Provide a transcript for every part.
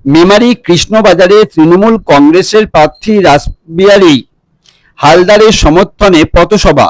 মেমারি কৃষ্ণবাজারে তৃণমূল কংগ্রেসের প্রার্থী রাসবিহারী হালদারের সমর্থনে পথসভা।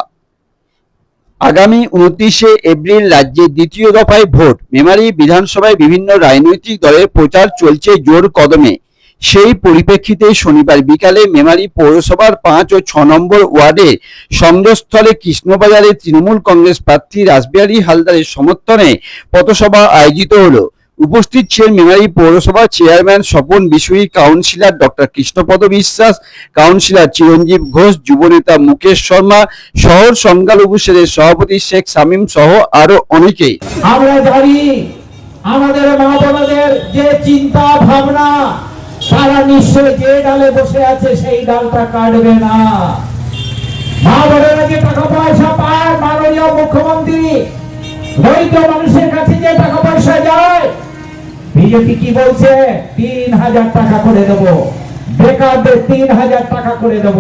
আগামী 29শে এপ্রিল রাজ্যে দ্বিতীয় দফায় ভোট। মেমারি বিধানসভায় বিভিন্ন রাজনৈতিক দলের প্রচার চলছে জোর কদমে। সেই পরিপ্রেক্ষিতে শনিবার বিকালে মেমারি পৌরসভার 5 ও 6 নম্বর ওয়ার্ডের সংযোগস্থলে কৃষ্ণবাজারে তৃণমূল কংগ্রেস প্রার্থী রাসবিহারী হালদারের সমর্থনে পথসভা আয়োজিত হলো। উপস্থিত ছিলেন মেমারি পৌরসভা chairman Swapan Bishayee, councillor doctor Krishnapada Biswas, councillor Chiranjib Ghosh, যুবনেতা মুকেশ শর্মা, শহর সংখ্যালঘু সেলের সভাপতি শেখ শামীম সহ আরো অনেকেই। আমরা জানি আমাদের মা বোনদের যে চিন্তা ভাবনা, তারা নিশ্চয় যে ডালে বসে আছে সেই ডালটা কাটবে না। মা বোনেরা যে টাকা পয়সা পায়, মাননীয় মুখ্যমন্ত্রী দরিদ্র মানুষের কাছে যে টাকা পয়সা যায়, বিজেপি কি বলছে? 3000 টাকা করে দেব, বেকারদের 3000 টাকা করে দেব।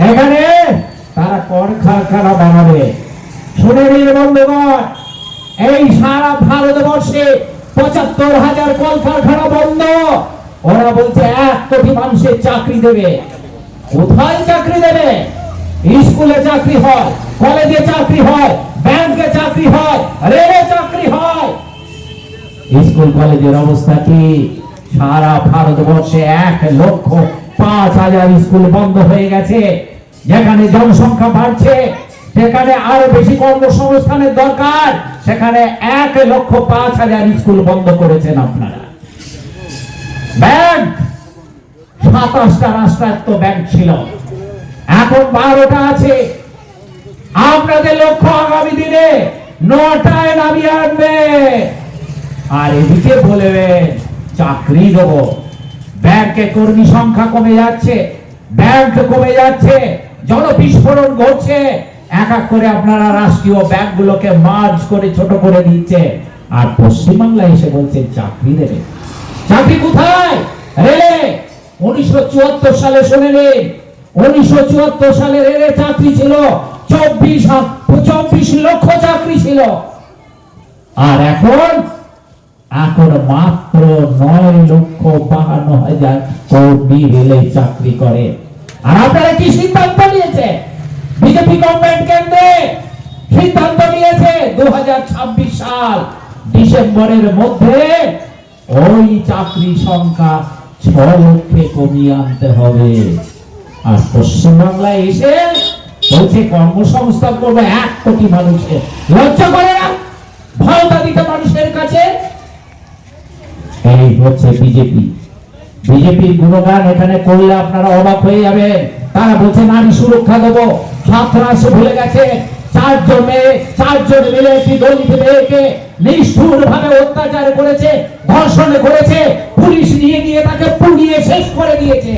এখানে তারা কল কারখানা বানাবে। শুনে নিন বন্ধুগণ, এই সারা ভারতবর্ষে 75,000 কল কারখানা বন্ধ। ওরা বলছে 1 কোটি মানুষের চাকরি দেবে। কোথায় চাকরি দেবে? স্কুলে চাকরি হয়, কলেজে চাকরি হয়, ব্যাংকে চাকরি হয়, রেলে চাকরি হয়। স্কুল কলেজের অবস্থা কি? সারা ভারতবর্ষে 1,05,000 স্কুল বন্ধ হয়ে গেছে। যেখানে জনসংখ্যা বাড়ছে, সেখানে আরো বেশি কর্মসংস্থানের দরকার, সেখানে 1,05,000 স্কুল বন্ধ করেছেন আপনারা। ব্যাংক 27টা রাষ্ট্রায়ত্ত ব্যাংক ছিল, এখন 12টা আছে। আপনাদের লক্ষ্য আগামী দিনে 9টায় নামিয়ে আনবে। আর এদিকে বলবেন চাকরি দেব। ব্যাংকে কর্মী সংখ্যা কমে যাচ্ছে, ব্যাংক কমে যাচ্ছে, জনবিস্ফোরণ ঘটছে। এক এক করে আপনারা রাষ্ট্রীয় ব্যাংকগুলোকে মার্জ করে ছোট করে দিচ্ছে। আর পশ্চিমবাংলায় এসে বলছে চাকরি দেবে। চাকরি কোথায়? রেলে 1974 সালে শুনে নিন, 1974 সালে রেলে চাকরি ছিল 24 লক্ষ চাকরি ছিল। আর এখন মাত্র 9,52,000 কর্মী রেলে চাকরি করে। আর আপনারা কি সিদ্ধান্ত নিয়েছে? বিজেপি গভর্নমেন্ট কেন্দ্রে সিদ্ধান্ত নিয়েছে 2026 সাল ডিসেম্বরের মধ্যে ওই চাকরি সংখ্যা 6 লক্ষে কমিয়ে আনতে হবে। আর পশ্চিমবাংলায় এসে বলছে কর্মসংস্থান করবে 1 কোটি মানুষের। লজ্জা করে না ভাওতা দিতে মানুষের কাছে? এই হচ্ছে বিজেপি। বিজেপির গুণগান এখানে করলে আপনারা অবাক হয়ে যাবেন। তারা বলছে নারী সুরক্ষা দেবো। হাতরাস ভুলে গেছে। 4 জন মিলে একটি দলিত মেয়েকে নিষ্ঠুর ভাবে অত্যাচার করেছে, ধর্ষণ করেছে। পুলিশ নিয়ে গিয়ে তাকে পুড়িয়ে শেষ করে দিয়েছে।